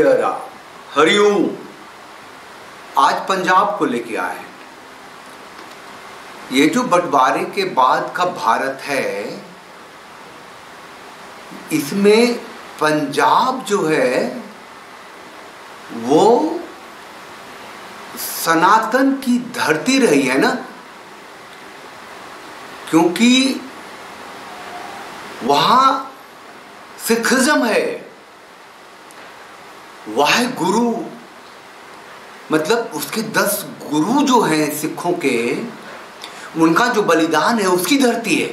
जरा हरिओम। आज पंजाब को लेके आए हैं। ये जो बंटवारे के बाद का भारत है, इसमें पंजाब जो है वो सनातन की धरती रही है ना, क्योंकि वहां सिखिज्म है। वाहे गुरु मतलब उसके 10 गुरु जो हैं सिखों के, उनका जो बलिदान है उसकी धरती है।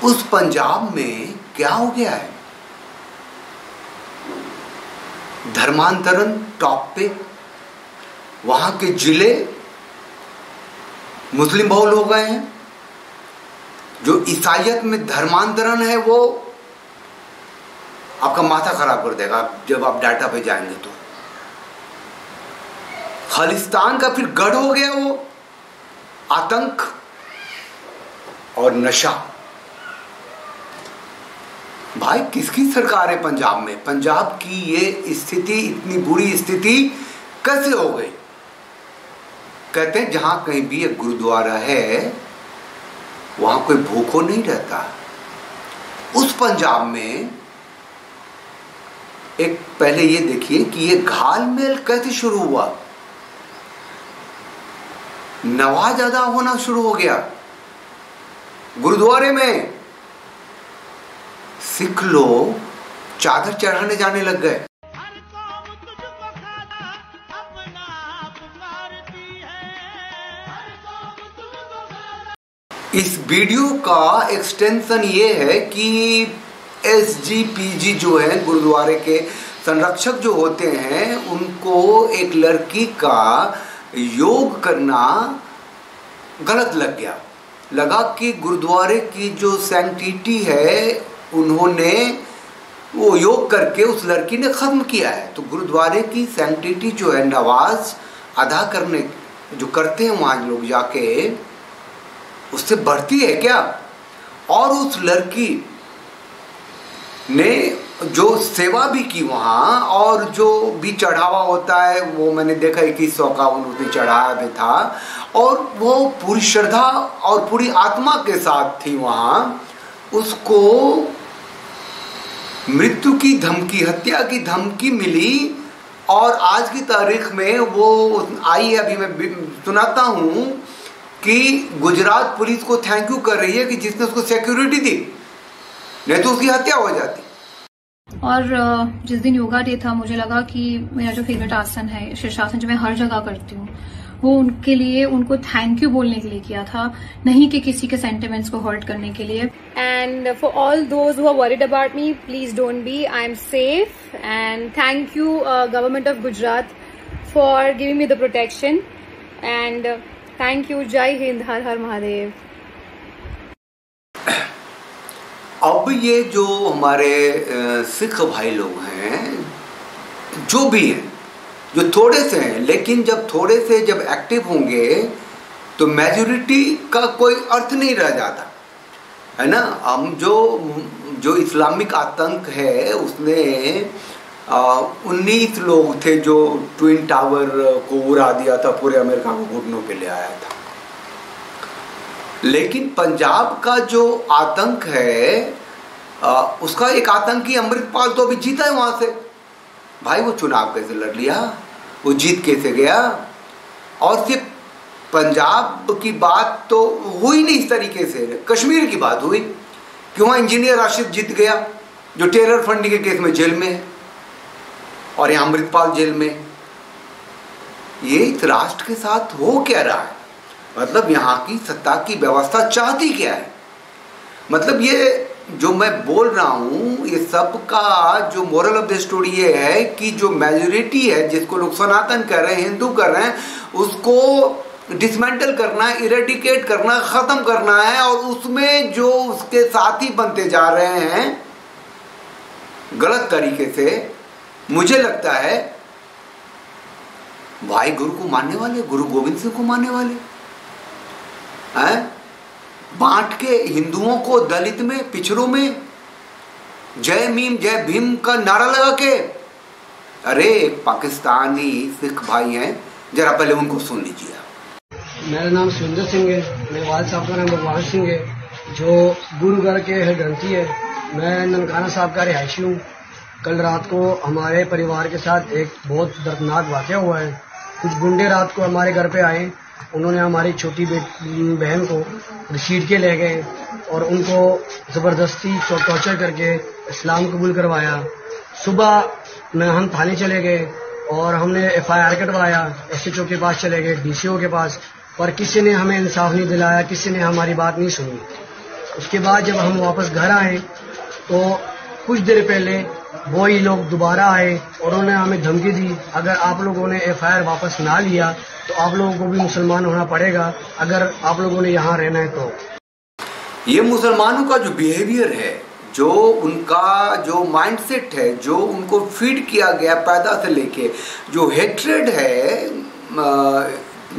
उस पंजाब में क्या हो गया है? धर्मांतरण टॉप पे। वहां के जिले मुस्लिम बहुल हो गए हैं। जो ईसाइयत में धर्मांतरण है वो आपका माथा खराब कर देगा जब आप डाटा पे जाएंगे। तो खालिस्तान का फिर गढ़ हो गया वो आतंक और नशा। भाई किसकी सरकार है पंजाब में? पंजाब की ये स्थिति, इतनी बुरी स्थिति कैसे हो गई? कहते हैं जहां कहीं भी एक गुरुद्वारा है वहां कोई भूखो नहीं रहता। उस पंजाब में एक पहले ये देखिए कि ये घालमेल कैसे शुरू हुआ। नवाज अदा होना शुरू हो गया गुरुद्वारे में। सिख लोग चादर चढ़ाने जाने लग गए। इस वीडियो का एक्सटेंशन ये है कि SGPG जो है गुरुद्वारे के संरक्षक जो होते हैं, उनको एक लड़की का योग करना गलत लग गया। लगा कि गुरुद्वारे की जो सैंक्टिटी है उन्होंने वो योग करके उस लड़की ने खत्म किया है। तो गुरुद्वारे की सैंक्टिटी जो है, नवाज अदा करने जो करते हैं वहां लोग जाके, उससे बढ़ती है क्या? और उस लड़की ने जो सेवा भी की वहां, और जो भी चढ़ावा होता है वो मैंने देखा 2100 का उन्होंने चढ़ाया भी था, और वो पूरी श्रद्धा और पूरी आत्मा के साथ थी वहां। उसको मृत्यु की धमकी, हत्या की धमकी मिली, और आज की तारीख में वो आई है। अभी मैं सुनाता हूं कि गुजरात पुलिस को थैंक यू कर रही है कि जिसने उसको सिक्योरिटी दी, नहीं तो उसकी हत्या हो जाती। और जिस दिन योगा डे था, मुझे लगा कि मेरा जो फेवरेट आसन है शीर्षासन, जो मैं हर जगह करती हूँ, वो उनके लिए, उनको थैंक यू बोलने के लिए किया था, नहीं कि किसी के सेंटिमेंट्स को हर्ट करने के लिए। And for all those who are worried about me, please don't be, I am safe. And thank you government of Gujarat for giving me the protection. And thank you. जय हिंद, हर हर महादेव। अब ये जो हमारे सिख भाई लोग हैं, जो भी हैं, जो थोड़े से हैं, लेकिन जब थोड़े से जब एक्टिव होंगे तो मेजॉरिटी का कोई अर्थ नहीं रह जाता है ना। हम जो इस्लामिक आतंक है उसने 19 लोग थे जो ट्विन टावर को उड़ा दिया था, पूरे अमेरिका को घुटनों पे ले आया था। लेकिन पंजाब का जो आतंक है, उसका एक आतंकी अमृतपाल तो अभी जीता है वहां से। भाई वो चुनाव कैसे लड़ लिया, वो जीत कैसे गया? और सिर्फ पंजाब की बात तो हुई नहीं इस तरीके से, कश्मीर की बात हुई कि वहां इंजीनियर राशिद जीत गया जो टेरर फंडिंग के केस में जेल में है, और यहाँ अमृतपाल जेल में। ये इस राष्ट्र के साथ हो क्या रहा है? मतलब यहाँ की सत्ता की व्यवस्था चाहती क्या है? मतलब ये जो मैं बोल रहा हूँ, ये सब का जो मोरल ऑफ द स्टोरी ये है कि जो मेजोरिटी है, जिसको लोग सनातन कर रहे हैं, हिंदू कर रहे हैं, उसको डिसमेंटल करना है, इरेडिकेट करना, खत्म करना है। और उसमें जो उसके साथी बनते जा रहे हैं गलत तरीके से, मुझे लगता है भाई गुरु को मानने वाले, गुरु गोविंद सिंह को मानने वाले हैं, बांट के हिंदुओं को दलित में, पिछड़ों में, जय मीम जय भीम का नारा लगा के। अरे पाकिस्तानी सिख भाई हैं, जरा पहले उनको सुन लीजिए। मेरा नाम सुरेंद्र सिंह है, मेरे वालिद साहब का नाम भगवान सिंह है, जो गुरुगढ़ के ग्रंथी है। मैं ननकाना साहब का रिहायशी हूँ। कल रात को हमारे परिवार के साथ एक बहुत दर्दनाक वाक़या हुआ है। कुछ गुंडे रात को हमारे घर पे आए, उन्होंने हमारी छोटी बहन को घसीट के ले गए और उनको ज़बरदस्ती टॉर्चर करके इस्लाम कबूल करवाया। सुबह में हम थाने चले गए और हमने FIR कटवाया, SHO के पास चले गए, DCO के पास, पर किसी ने हमें इंसाफ नहीं दिलाया, किसी ने हमारी बात नहीं सुनी। उसके बाद जब हम वापस घर आए तो कुछ देर पहले वही लोग दोबारा आए और उन्होंने हमें धमकी दी, अगर आप लोगों ने FIR वापस ना लिया तो आप लोगों को भी मुसलमान होना पड़ेगा, अगर आप लोगों ने यहाँ रहना है तो। ये मुसलमानों का जो बिहेवियर है, जो उनका जो माइंडसेट है, जो उनको फीड किया गया पैदा से लेके, जो हेट्रेड है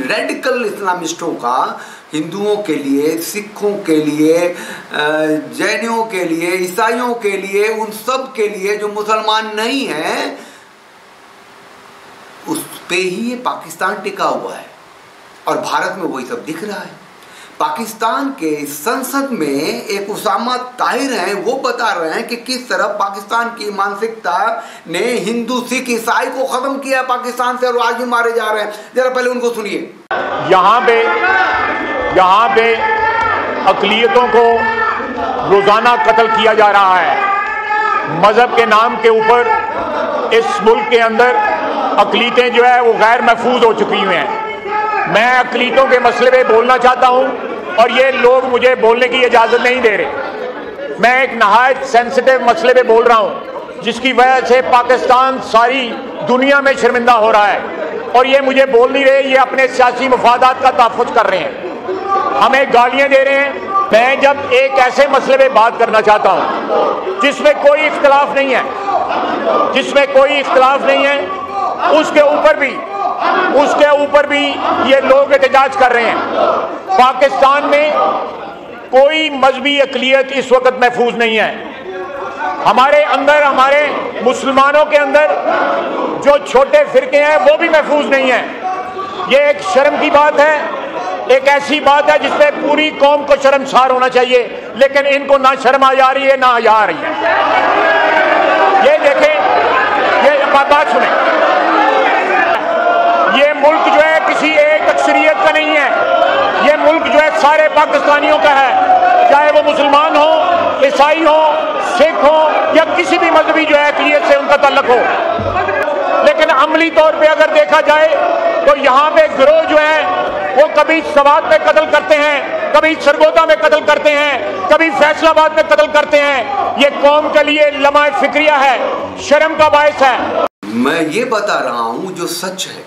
रेडिकल इस्लामिस्टों का हिंदुओं के लिए, सिखों के लिए, जैनियों के लिए, ईसाइयों के लिए, उन सब के लिए जो मुसलमान नहीं हैं, उस पे ही ये पाकिस्तान टिका हुआ है। और भारत में वही सब दिख रहा है। पाकिस्तान के संसद में एक उसामा ताहिर हैं, वो बता रहे हैं कि किस तरह पाकिस्तान की मानसिकता ने हिंदू सिख ईसाई को खत्म किया पाकिस्तान से, और आज भी मारे जा रहे हैं। जरा पहले उनको सुनिए। यहाँ पे अक़लियतों को रोजाना कत्ल किया जा रहा है। मजहब के नाम के ऊपर इस मुल्क के अंदर अक़लियतें जो है वो गैर महफूज हो चुकी हुई हैं। मैं अक़लियतों के मसले पे बोलना चाहता हूँ और ये लोग मुझे बोलने की इजाज़त नहीं दे रहे। मैं एक नहायत सेंसिटिव मसले पे बोल रहा हूँ, जिसकी वजह से पाकिस्तान सारी दुनिया में शर्मिंदा हो रहा है और ये मुझे बोल नहीं रहे, ये अपने सियासी मफादात का तहफ़्फ़ुज़ कर रहे हैं, हमें गालियाँ दे रहे हैं। मैं जब एक ऐसे मसले पे बात करना चाहता हूँ जिसमें कोई इख्तिलाफ नहीं है, उसके ऊपर भी ये लोग एहतजाज कर रहे हैं। पाकिस्तान में कोई मजहबी अक़लियत इस वक्त महफूज नहीं है। हमारे मुसलमानों के अंदर जो छोटे फिरके हैं वो भी महफूज नहीं है। ये एक शर्म की बात है, एक ऐसी बात है जिसपे पूरी कौम को शर्मसार होना चाहिए, लेकिन इनको ना शर्म आ जा रही है ना हया आ रही है। ये देखें, ये बात सुने, ये मुल्क जो है किसी एक अक्सरियत का नहीं है, ये मुल्क जो है सारे पाकिस्तानियों का है, चाहे वो मुसलमान हो, ईसाई हो, सिख हो या किसी भी मजहबी जो है अक़लियत से उनका ताल्लुक हो। लेकिन अमली तौर पे अगर देखा जाए तो यहाँ पे गिरोह जो है वो कभी सवात में कत्ल करते हैं, कभी सरगोदा में कत्ल करते हैं, कभी फैसलाबाद में कत्ल करते हैं। ये कौम के लिए लम्हा फिक्रिया है, शर्म का बायस है। मैं ये बता रहा हूँ जो सच है,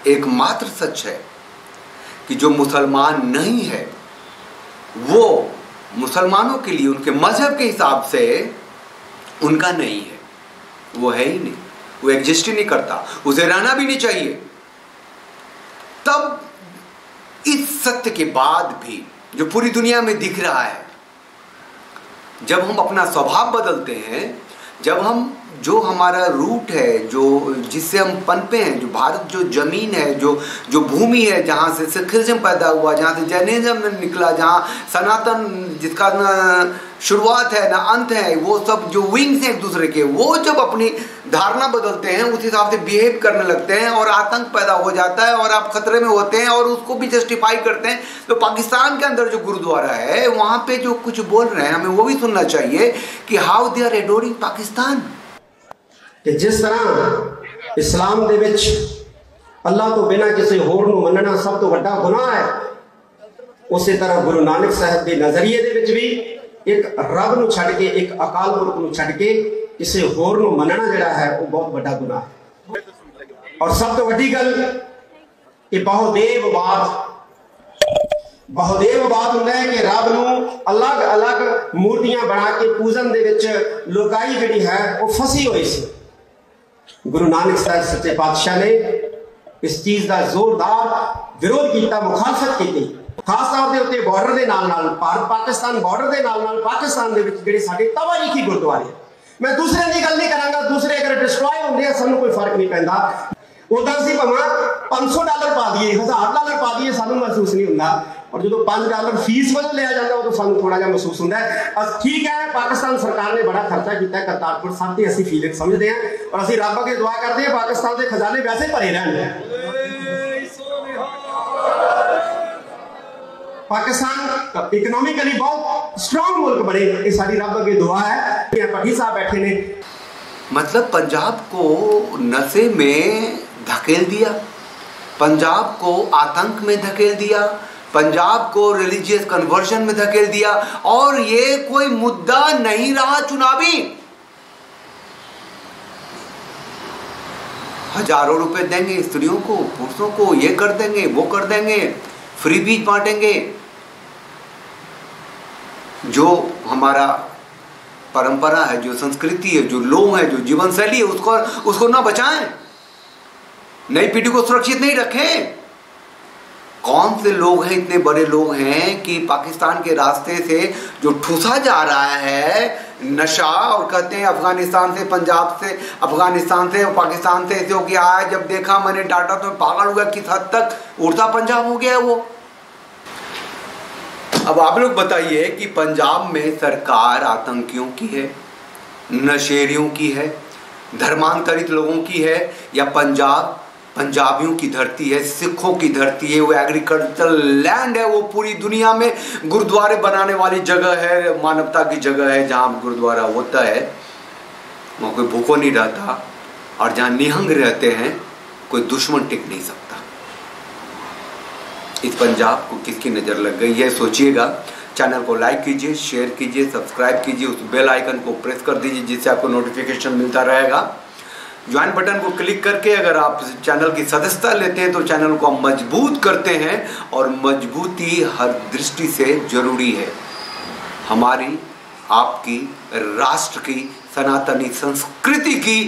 एकमात्र सच है कि जो मुसलमान नहीं है वो मुसलमानों के लिए उनके मजहब के हिसाब से उनका नहीं है, वो है ही नहीं, वो एग्जिस्ट ही नहीं करता, उसे रहना भी नहीं चाहिए। तब इस सत्य के बाद भी जो पूरी दुनिया में दिख रहा है, जब हम अपना स्वभाव बदलते हैं, जब हम जो हमारा रूट है, जो जिससे हम पनपे हैं, जो भारत जो जमीन है, जो भूमि है, जहाँ से सिखिज्म पैदा हुआ, जहाँ से जैनिज्म निकला, जहाँ सनातन जिसका न शुरुआत है ना अंत है, वो सब जो विंग्स हैं एक दूसरे के, वो जब अपनी धारणा बदलते हैं उस हिसाब से बिहेव करने लगते हैं और आतंक पैदा हो जाता है और आप खतरे में होते हैं और उसको भी जस्टिफाई करते हैं। तो पाकिस्तान के अंदर जो गुरुद्वारा है वहाँ पे जो कुछ बोल रहे हैं हमें वो भी सुनना चाहिए कि how they are adorning Pakistan. कि जिस तरह इस्लाम दे विच अल्लाह तो बिना किसी होर नूं मनना सब तो वड्डा गुनाह है, उसी तरह गुरु नानक साहब के नजरिए दे विच भी एक रब नूं छड्ड के, एक अकाल पुरख नूं छड्ड के किसी होर नूं मनना जिहड़ा है वो बहुत वड्डा गुनाह है। और सब तो वड्डी गल कि बहुदेववाद हुंदा है कि रब नूं अलग अलग मूर्तियां बना के पूजन दे विच लोकाई जिहड़ी है वो फसी हुई सी। गुरु नानक साहब सच्चे पातशाह ने इस चीज का जोरदार विरोध किया, मुखालफत की, खास तौर के उत्ते बॉर्डर के नाल भारत पाकिस्तान बॉर्डर के नाल पाकिस्तान दे विच जिहड़े साडे तवारीखी गुरुद्वारे मैं दूसरे की गल नहीं करांगा, दूसरे अगर डिस्ट्रॉय होंगे सानू कोई फर्क नहीं पैंदा। उदा सी भावें $500 पा दिए, $1000 पा दिए, सानू महसूस नहीं होंदा। और जो $5 फीस वजों लिया जाता उदों सानू थोड़ा जिहा महसूस होंदा है। ठीक है, पाकिस्तान सरकार ने बड़ा खर्चा किया करतारपुर साहब की, असीं फीलिंग समझते हैं और असीं रब अगे दुआ करते हैं पाकिस्तान के खजाने वैसे भरे रहन। पाकिस्तान इकोनॉमिकली बहुत स्ट्रॉन्ग मुल्क बने, ये सारी रब अगे दुआ है। पट्टी साहब बैठे ने, मतलब पंजाब को नशे में धकेल दिया, पंजाब को आतंक में धकेल दिया, पंजाब को रिलीजियस कन्वर्जन में धकेल दिया, और ये कोई मुद्दा नहीं रहा चुनावी। हजारों रुपए देंगे स्त्रियों को, पुरुषों को, ये कर देंगे, वो कर देंगे, फ्री बीज बांटेंगे। जो हमारा परंपरा है, जो संस्कृति है, जो लोग है, जो जीवन शैली है, उसको ना बचाएं, नई पीढ़ी को सुरक्षित नहीं रखें। कौन से लोग हैं, इतने बड़े लोग हैं कि पाकिस्तान के रास्ते से जो ठूसा जा रहा है नशा, और कहते हैं अफगानिस्तान से, पंजाब से, अफगानिस्तान से और पाकिस्तान से ऐसे हो गया है। जब देखा मैंने डाटा तो पागल हो गया, किस हद तक उड़ता पंजाब हो गया है वो। अब आप लोग बताइए कि पंजाब में सरकार आतंकियों की है, नशेरियों की है, धर्मांतरित लोगों की है, या पंजाब पंजाबियों की धरती है, सिखों की धरती है, वो एग्रीकल्चरल लैंड है, वो पूरी दुनिया में गुरुद्वारे बनाने वाली जगह है, मानवता की जगह है। जहाँ गुरुद्वारा होता है वहाँ कोई भूखों नहीं रहता, और जहाँ निहंग रहते हैं कोई दुश्मन टिक नहीं सकता। इस पंजाब को किसकी नज़र लग गई है, सोचिएगा। चैनल को लाइक कीजिए, शेयर कीजिए, सब्सक्राइब कीजिए, उस बेल आइकन को प्रेस कर दीजिए जिससे आपको नोटिफिकेशन मिलता रहेगा। ज्वाइन बटन को क्लिक करके अगर आप चैनल की सदस्यता लेते हैं तो चैनल को मजबूत करते हैं, और मजबूती हर दृष्टि से जरूरी है। हमारी, आपकी, राष्ट्र की, सनातनी संस्कृति की।